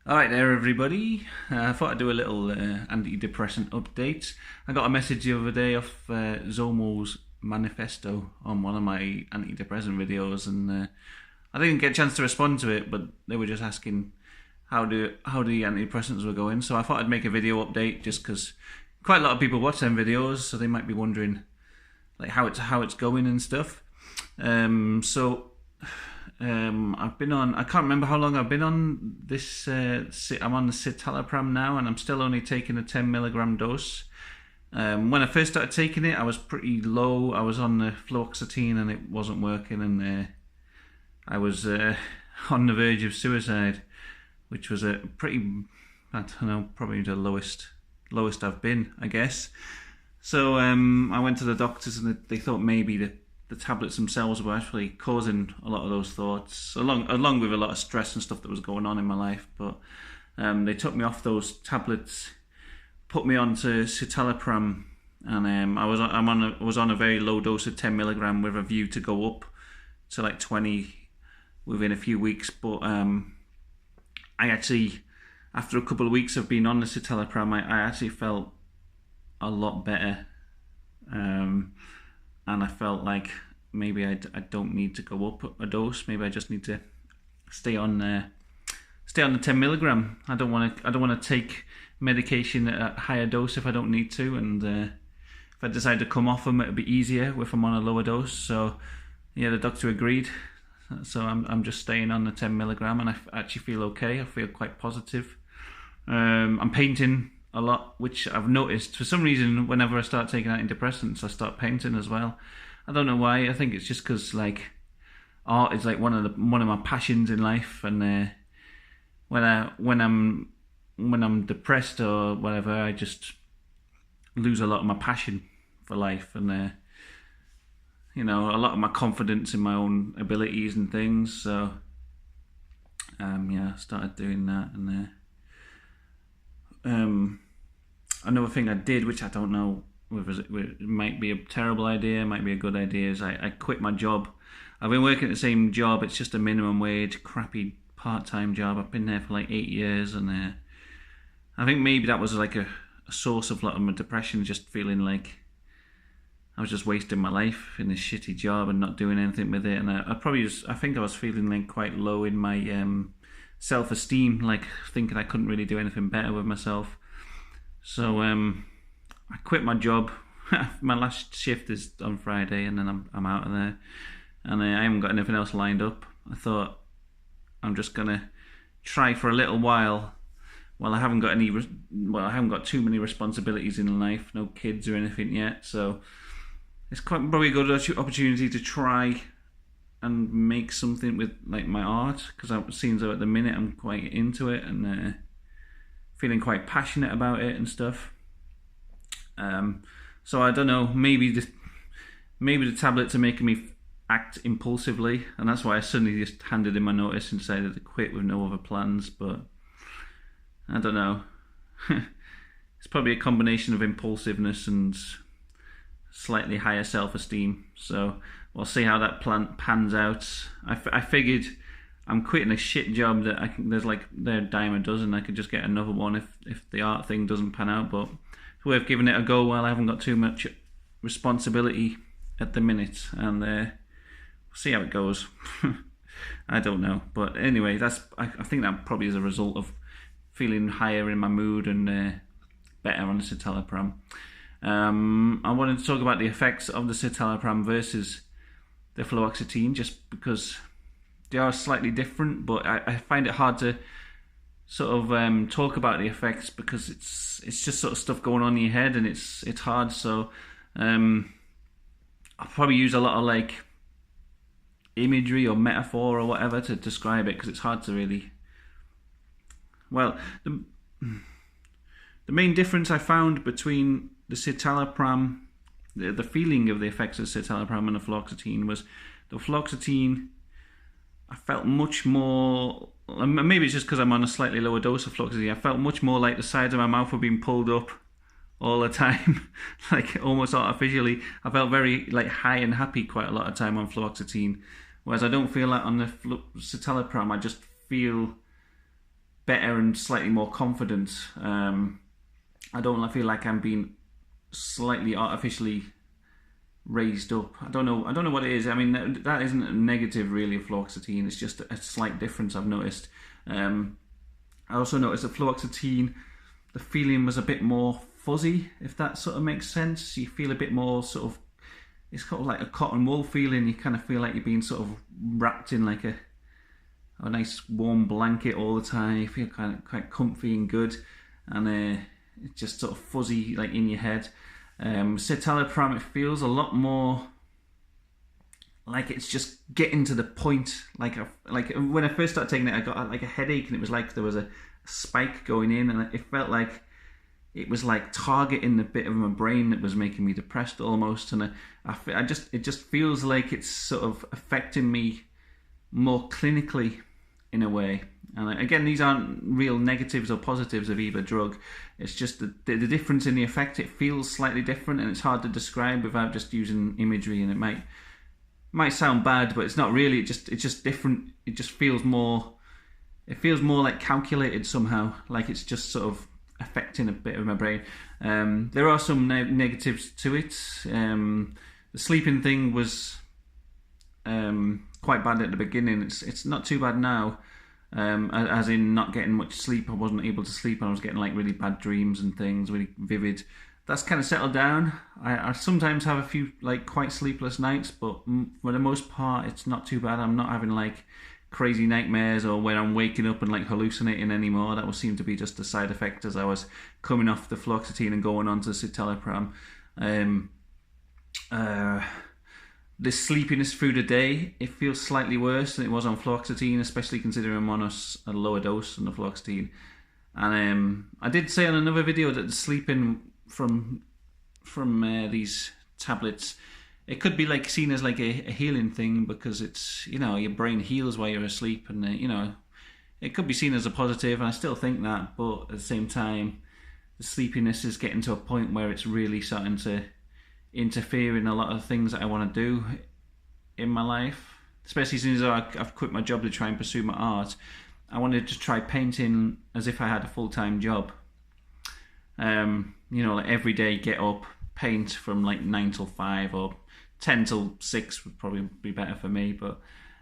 Alright there everybody, I thought I'd do a little antidepressant update. I got a message the other day off Zomo's manifesto on one of my antidepressant videos, and I didn't get a chance to respond to it, but they were just asking how the antidepressants were going, so I thought I'd make a video update just because quite a lot of people watch them videos, so they might be wondering like how it's going and stuff. I've been on, I can't remember how long I've been on this, I'm on the Citalopram now, and I'm still only taking a 10 milligram dose. When I first started taking it, I was pretty low. I was on the fluoxetine and it wasn't working, and I was on the verge of suicide, which was a pretty, I don't know, probably the lowest I've been, I guess. So I went to the doctors, and they thought maybe the tablets themselves were actually causing a lot of those thoughts, along with a lot of stress and stuff that was going on in my life. But they took me off those tablets, put me onto Citalopram, and I was on a very low dose of 10 milligram with a view to go up to like 20 within a few weeks. But I actually, after a couple of weeks of being on the Citalopram, I actually felt a lot better. And I felt like maybe I don't need to go up a dose. Maybe I just need to stay on the 10 milligram. I don't want to take medication at a higher dose if I don't need to, and if I decide to come off them, it'll be easier if I'm on a lower dose. So yeah, the doctor agreed. So I'm just staying on the 10 milligram, and I actually feel okay. I feel quite positive. I'm painting a lot, which I've noticed for some reason. Whenever I start taking antidepressants, I start painting as well. I don't know why. I think it's just because like art is like one of my passions in life, and when I'm depressed or whatever, I just lose a lot of my passion for life, and a lot of my confidence in my own abilities and things. So I started doing that, and another thing I did, which I don't know whether it might be a terrible idea, it might be a good idea, is I quit my job. I've been working at the same job. It's just a minimum wage, crappy part-time job. I've been there for like 8 years, and I think maybe that was like a source of a lot of my depression, just feeling like I was just wasting my life in this shitty job and not doing anything with it. And I think I was feeling like quite low in my self-esteem, like thinking I couldn't really do anything better with myself. So I quit my job. My last shift is on Friday, and then I'm out of there, and I haven't got anything else lined up. I thought I'm just gonna try for a little while I haven't got too many responsibilities in life, no kids or anything yet. So it's probably a good opportunity to try and make something with like my art, because it seems like at the minute I'm quite into it, and feeling quite passionate about it and stuff. So I don't know, maybe the tablets are making me act impulsively, and that's why I suddenly just handed in my notice and decided to quit with no other plans. But I don't know. It's probably a combination of impulsiveness and slightly higher self-esteem. So we'll see how that plan pans out. I figured I'm quitting a shit job that there's like they're a dime a dozen. I could just get another one if the art thing doesn't pan out. But it's worth giving it a go while I haven't got too much responsibility at the minute, and we'll see how it goes. I don't know, but anyway, I think that probably is a result of feeling higher in my mood and better on the Citalopram. I wanted to talk about the effects of the Citalopram versus the fluoxetine, just because they are slightly different, but I find it hard to sort of talk about the effects, because it's just sort of stuff going on in your head, and it's hard. So I'll probably use a lot of like imagery or metaphor or whatever to describe it, because it's hard to really. Well, the main difference I found between the Citalopram, the feeling of the effects of Citalopram and the fluoxetine, was the fluoxetine, I felt much more, maybe it's just because I'm on a slightly lower dose of fluoxetine, I felt much more like the sides of my mouth were being pulled up all the time, like almost artificially. I felt very like high and happy quite a lot of time on fluoxetine, whereas I don't feel that on the citalopram. I just feel better and slightly more confident. I don't feel like I'm being slightly artificially raised up. I don't know what it is. I mean, that isn't a negative really of fluoxetine. It's just a slight difference I've noticed. I also noticed that fluoxetine, the feeling was a bit more fuzzy, if that sort of makes sense. You feel a bit more sort of, it's kind of like a cotton wool feeling. You kind of feel like you're being sort of wrapped in like a nice warm blanket all the time. You feel kind of quite comfy and good, and it's just sort of fuzzy like in your head. Citalopram, it feels a lot more like it's just getting to the point. Like when I first started taking it, I got like a headache, and it was like there was a spike going in, and it felt like it was like targeting the bit of my brain that was making me depressed almost. And it just feels like it's sort of affecting me more clinically in a way. And again, these aren't real negatives or positives of either drug. It's just the difference in the effect. It feels slightly different, and it's hard to describe without just using imagery. And it might sound bad, but it's not really. It's just different. It just feels more. It feels more like calculated somehow. Like it's just sort of affecting a bit of my brain. There are some negatives to it. The sleeping thing was quite bad at the beginning. It's not too bad now. As in not getting much sleep. I wasn't able to sleep, and I was getting like really bad dreams and things, really vivid. That's kind of settled down. I sometimes have a few like quite sleepless nights, but for the most part it's not too bad. I'm not having like crazy nightmares or when I'm waking up and like hallucinating anymore. That would seem to be just a side effect as I was coming off the fluoxetine and going on to citalopram. The sleepiness through the day, it feels slightly worse than it was on fluoxetine, especially considering I'm on a lower dose than the fluoxetine. And I did say on another video that the sleeping from these tablets, it could be like seen as like a healing thing, because it's, you know, your brain heals while you're asleep, and you know, it could be seen as a positive, and I still think that. But at the same time, the sleepiness is getting to a point where it's really starting to interfere in a lot of things that I want to do in my life, especially since I've quit my job to try and pursue my art. I wanted to try painting as if I had a full-time job. You know, like every day get up, paint from like 9 till 5 or 10 till 6 would probably be better for me, but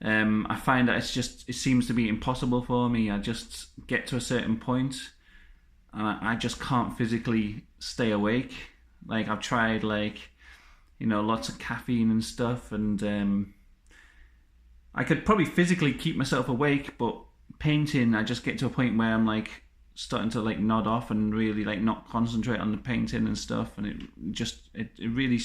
I find that it seems to be impossible for me. I just get to a certain point and I just can't physically stay awake. Like I've tried like, you know, lots of caffeine and stuff, and I could probably physically keep myself awake, but painting, I just get to a point where I'm like starting to like nod off and really like not concentrate on the painting and stuff, and it really,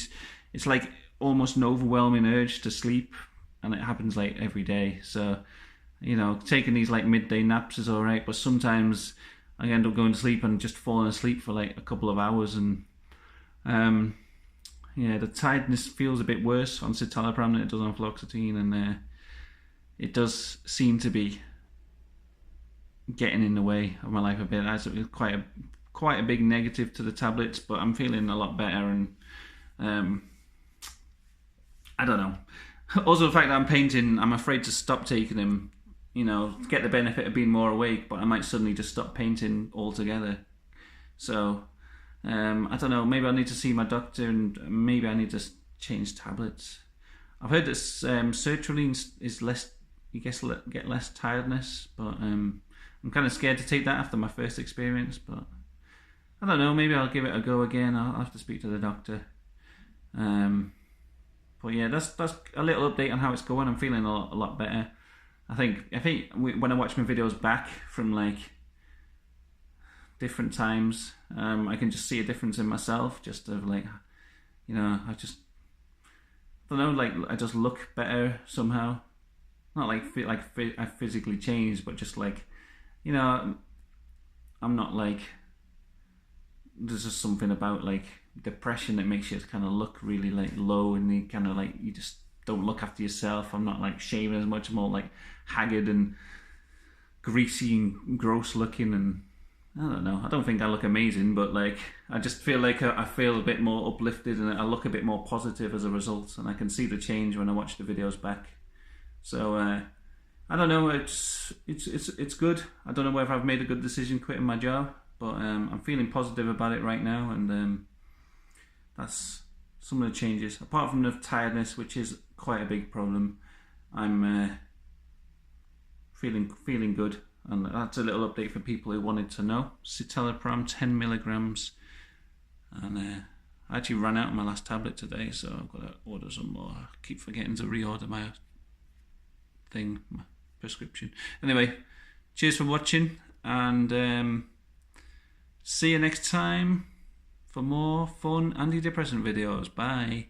it's like almost an overwhelming urge to sleep, and it happens like every day. So, you know, taking these like midday naps is alright, but sometimes I end up going to sleep and just falling asleep for like a couple of hours, and yeah, the tiredness feels a bit worse on citalopram than it does on fluoxetine, and it does seem to be getting in the way of my life a bit. That's quite a big negative to the tablets, but I'm feeling a lot better, and I don't know. Also, the fact that I'm painting, I'm afraid to stop taking them, you know, get the benefit of being more awake, but I might suddenly just stop painting altogether. So I don't know, maybe I need to see my doctor, and maybe I need to change tablets. I've heard that sertraline is less, you get less tiredness, but I'm kind of scared to take that after my first experience. But I don't know, maybe I'll give it a go again. I'll have to speak to the doctor. But yeah, that's a little update on how it's going. I'm feeling a lot better. I think when I watch my videos back from like different times, I can just see a difference in myself. Just of like, you know, I don't know, like I just look better somehow. Not like I physically changed, but just like, you know, I'm not like, there's just something about like depression that makes you kind of look really like low, and you kind of like, you just don't look after yourself. I'm not like shaving as much, more like haggard and greasy and gross looking, and I don't know, I don't think I look amazing, but like I just feel like I feel a bit more uplifted, and I look a bit more positive as a result, and I can see the change when I watch the videos back. So I don't know. It's good. I don't know whether I've made a good decision quitting my job, but I'm feeling positive about it right now, and that's some of the changes. Apart from the tiredness, which is quite a big problem, I'm feeling good, and that's a little update for people who wanted to know. Citalopram 10 milligrams, and I actually ran out of my last tablet today, so I've got to order some more. I keep forgetting to reorder my prescription. Anyway, cheers for watching, and see you next time for more fun antidepressant videos. Bye.